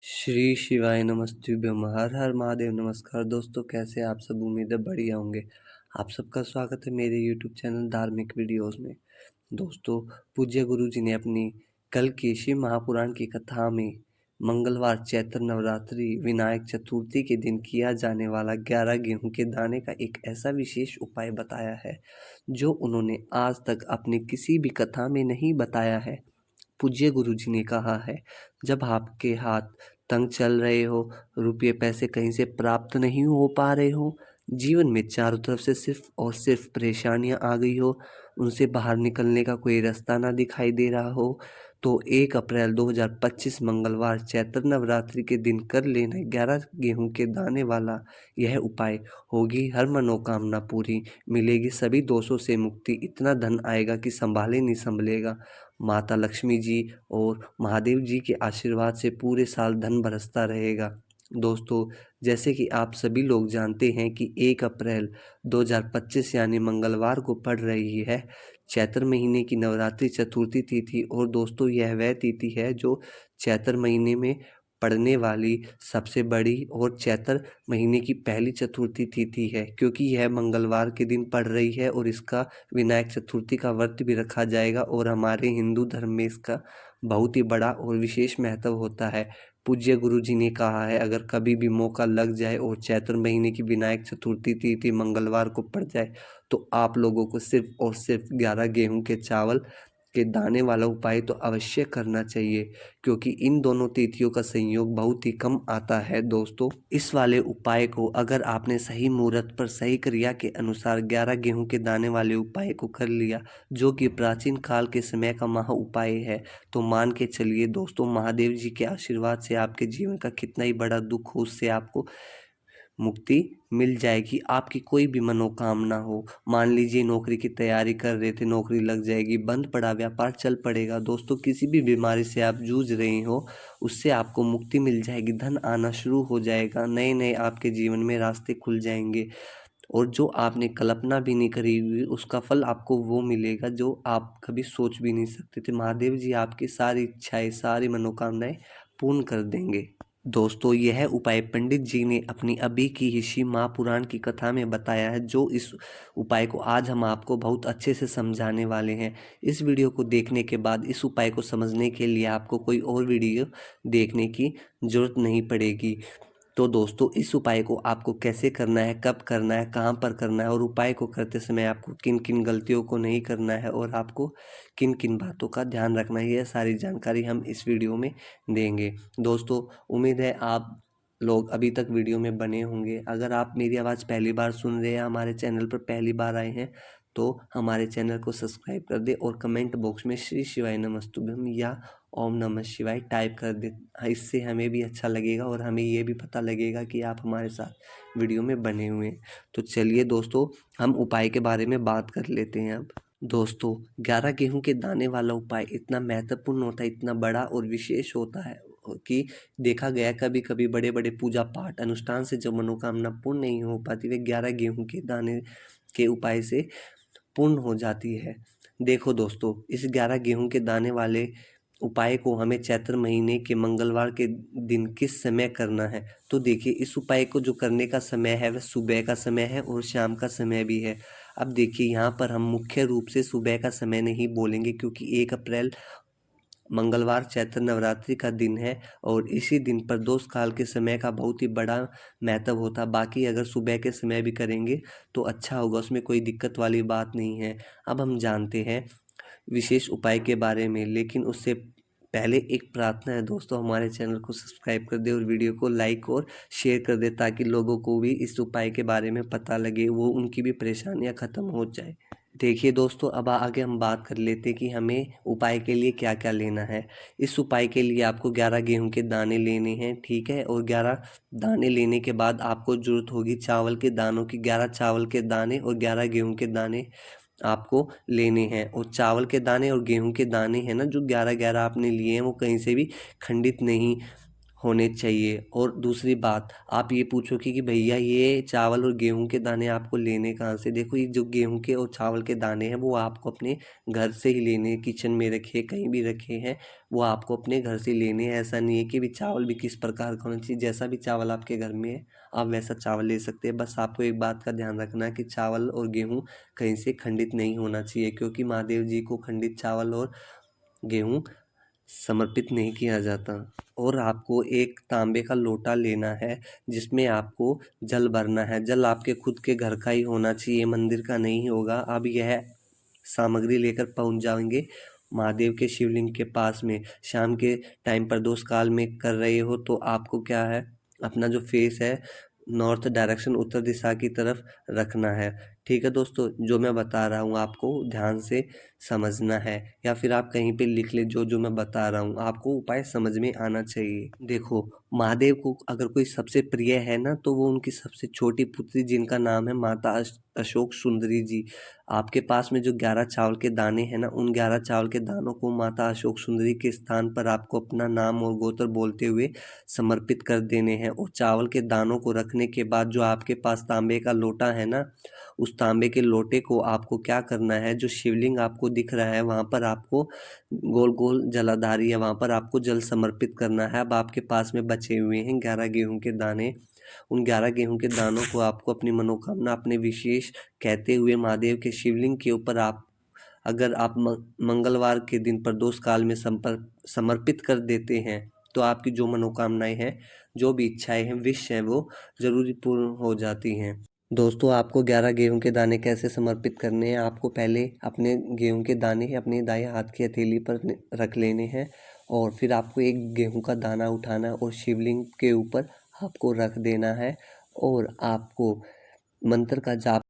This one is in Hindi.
श्री शिवाय नमस्तुभ्यम हर हर महादेव। नमस्कार दोस्तों, कैसे आप सब? उम्मीद है बढ़िया होंगे। आप सबका स्वागत है मेरे यूट्यूब चैनल धार्मिक वीडियोस में। दोस्तों, पूज्य गुरु जी ने अपनी कल की शिव महापुराण की कथा में मंगलवार चैत्र नवरात्रि विनायक चतुर्थी के दिन किया जाने वाला 11 गेहूं के दाने का एक ऐसा विशेष उपाय बताया है जो उन्होंने आज तक अपनी किसी भी कथा में नहीं बताया है। पूज्य गुरु जी ने कहा है, जब आपके हाथ तंग चल रहे हो, रुपये पैसे कहीं से प्राप्त नहीं हो पा रहे हो, जीवन में चारों तरफ से सिर्फ और सिर्फ परेशानियां आ गई हो, उनसे बाहर निकलने का कोई रास्ता ना दिखाई दे रहा हो, तो 1 अप्रैल 2025 मंगलवार चैत्र नवरात्रि के दिन कर लेना 11 गेहूं के दाने वाला यह उपाय। होगी हर मनोकामना पूरी, मिलेगी सभी दोषों से मुक्ति, इतना धन आएगा कि संभाले नहीं संभलेगा। माता लक्ष्मी जी और महादेव जी के आशीर्वाद से पूरे साल धन बरसता रहेगा। दोस्तों, जैसे कि आप सभी लोग जानते हैं कि 1 अप्रैल 2025 यानी मंगलवार को पड़ रही है चैत्र महीने की नवरात्रि चतुर्थी तिथि। और दोस्तों, यह वह तिथि है जो चैत्र महीने में पड़ने वाली सबसे बड़ी और चैत्र महीने की पहली चतुर्थी तिथि है, क्योंकि यह मंगलवार के दिन पड़ रही है और इसका विनायक चतुर्थी का व्रत भी रखा जाएगा और हमारे हिंदू धर्म में इसका बहुत ही बड़ा और विशेष महत्व होता है। पूज्य गुरु जी ने कहा है, अगर कभी भी मौका लग जाए और चैत्र महीने की विनायक चतुर्थी तिथि मंगलवार को पड़ जाए तो आप लोगों को सिर्फ और सिर्फ 11 गेहूं के चावल के दाने वाला उपाय तो अवश्य करना चाहिए, क्योंकि इन दोनों तिथियों का संयोग बहुत ही कम आता है। दोस्तों, इस वाले उपाय को अगर आपने सही मुहूर्त पर सही क्रिया के अनुसार 11 गेहूं के दाने वाले उपाय को कर लिया, जो कि प्राचीन काल के समय का महा उपाय है, तो मान के चलिए दोस्तों, महादेव जी के आशीर्वाद से आपके जीवन का कितना ही बड़ा दुख हो, उससे आपको मुक्ति मिल जाएगी। आपकी कोई भी मनोकामना हो, मान लीजिए नौकरी की तैयारी कर रहे थे, नौकरी लग जाएगी, बंद पड़ा व्यापार चल पड़ेगा। दोस्तों, किसी भी बीमारी से आप जूझ रहे हो, उससे आपको मुक्ति मिल जाएगी, धन आना शुरू हो जाएगा, नए नए आपके जीवन में रास्ते खुल जाएंगे और जो आपने कल्पना भी नहीं करी हुई उसका फल आपको वो मिलेगा जो आप कभी सोच भी नहीं सकते थे। महादेव जी आपकी सारी इच्छाएं, सारी मनोकामनाएं पूर्ण कर देंगे। दोस्तों, यह उपाय पंडित जी ने अपनी अभी की ही शिव महापुराण की कथा में बताया है, जो इस उपाय को आज हम आपको बहुत अच्छे से समझाने वाले हैं। इस वीडियो को देखने के बाद इस उपाय को समझने के लिए आपको कोई और वीडियो देखने की जरूरत नहीं पड़ेगी। तो दोस्तों, इस उपाय को आपको कैसे करना है, कब करना है, कहाँ पर करना है और उपाय को करते समय आपको किन किन गलतियों को नहीं करना है और आपको किन किन बातों का ध्यान रखना है, यह सारी जानकारी हम इस वीडियो में देंगे। दोस्तों, उम्मीद है आप लोग अभी तक वीडियो में बने होंगे। अगर आप मेरी आवाज़ पहली बार सुन रहे हैं, हमारे चैनल पर पहली बार आए हैं, तो हमारे चैनल को सब्सक्राइब कर दे और कमेंट बॉक्स में श्री शिवाय नमस्तुभ्यम या ओम नमः शिवाय टाइप कर दे। इससे हमें भी अच्छा लगेगा और हमें ये भी पता लगेगा कि आप हमारे साथ वीडियो में बने हुए हैं। तो चलिए दोस्तों, हम उपाय के बारे में बात कर लेते हैं अब। दोस्तों, 11 गेहूं के दाने वाला उपाय इतना महत्वपूर्ण होता है, इतना बड़ा और विशेष होता है कि देखा गया कभी कभी बड़े बड़े पूजा पाठ अनुष्ठान से जब मनोकामना पूर्ण नहीं हो पाती, वे 11 गेहूं के दाने के उपाय से पूर्ण हो जाती है। देखो दोस्तों, इस 11 गेहूं के दाने वाले उपाय को हमें चैत्र महीने के मंगलवार के दिन किस समय करना है, तो देखिए, इस उपाय को जो करने का समय है वह सुबह का समय है और शाम का समय भी है। अब देखिए, यहाँ पर हम मुख्य रूप से सुबह का समय नहीं बोलेंगे, क्योंकि 1 अप्रैल मंगलवार चैत्र नवरात्रि का दिन है और इसी दिन पर दोष काल के समय का बहुत ही बड़ा महत्व होता है। बाकी अगर सुबह के समय भी करेंगे तो अच्छा होगा, उसमें कोई दिक्कत वाली बात नहीं है। अब हम जानते हैं विशेष उपाय के बारे में, लेकिन उससे पहले एक प्रार्थना है दोस्तों, हमारे चैनल को सब्सक्राइब कर दे और वीडियो को लाइक और शेयर कर दे, ताकि लोगों को भी इस उपाय के बारे में पता लगे, वो उनकी भी परेशानियां खत्म हो जाए। देखिए दोस्तों, अब आगे हम बात कर लेते हैं कि हमें उपाय के लिए क्या क्या लेना है। इस उपाय के लिए आपको 11 गेहूं के दाने लेने हैं, ठीक है, और 11 दाने लेने के बाद आपको जरूरत होगी चावल के दानों की। 11 चावल के दाने और 11 गेहूं के दाने आपको लेने हैं। और चावल के दाने और गेहूं के दाने हैं ना, जो 11-11 आपने लिए हैं, वो कहीं से भी खंडित नहीं होने चाहिए। और दूसरी बात, आप ये पूछोगे कि भैया ये चावल और गेहूं के दाने आपको लेने कहाँ से? देखो, ये जो गेहूं के और चावल के दाने हैं वो आपको अपने घर से ही लेने हैं। किचन में रखे, कहीं भी रखे हैं, वो आपको अपने घर से लेने हैं। ऐसा नहीं है कि भी चावल भी किस प्रकार का होना चाहिए, जैसा भी चावल आपके घर में है आप वैसा चावल ले सकते हैं। बस आपको एक बात का ध्यान रखना है कि चावल और गेहूं कहीं से खंडित नहीं होना चाहिए, क्योंकि महादेव जी को खंडित चावल और गेहूं समर्पित नहीं किया जाता। और आपको एक तांबे का लोटा लेना है जिसमें आपको जल भरना है। जल आपके खुद के घर का ही होना चाहिए, मंदिर का नहीं होगा। अब यह सामग्री लेकर पहुंच जाएंगे महादेव के शिवलिंग के पास में। शाम के टाइम प्रदोष काल में कर रहे हो तो आपको क्या है, अपना जो फेस है नॉर्थ डायरेक्शन, उत्तर दिशा की तरफ रखना है। ठीक है दोस्तों, जो मैं बता रहा हूँ आपको ध्यान से समझना है, या फिर आप कहीं पे लिख ले, जो जो मैं बता रहा हूँ आपको उपाय समझ में आना चाहिए। देखो, महादेव को अगर कोई सबसे प्रिय है ना, तो वो उनकी सबसे छोटी पुत्री जिनका नाम है माता अशोक सुंदरी जी। आपके पास में जो 11 चावल के दाने हैं ना, उन 11 चावल के दानों को माता अशोक सुंदरी के स्थान पर आपको अपना नाम और गोत्र बोलते हुए समर्पित कर देने हैं। और चावल के दानों को रखने के बाद जो आपके पास तांबे का लोटा है ना, उस तांबे के लोटे को आपको क्या करना है, जो शिवलिंग आपको दिख रहा है वहां पर आपको गोल गोल जलाधारी है, वहां पर आपको जल समर्पित करना है। अब आपके पास में बचे हुए हैं 11 गेहूं के दाने। उन 11 गेहूं के दानों को आपको अपनी मनोकामना, अपने विशेष कहते हुए महादेव के शिवलिंग के ऊपर आप, अगर आप मंगलवार के दिन प्रदोष काल में समर्पित कर देते हैं तो आपकी जो मनोकामनाएं हैं, जो भी इच्छाएं हैं, विश हैं, वो जरूरी पूर्ण हो जाती हैं। दोस्तों, आपको 11 गेहूं के दाने कैसे समर्पित करने हैं? आपको पहले अपने गेहूं के दाने अपने दाएं हाथ की हथेली पर रख लेने हैं, और फिर आपको एक गेहूं का दाना उठाना है और शिवलिंग के ऊपर आपको रख देना है, और आपको मंत्र का जाप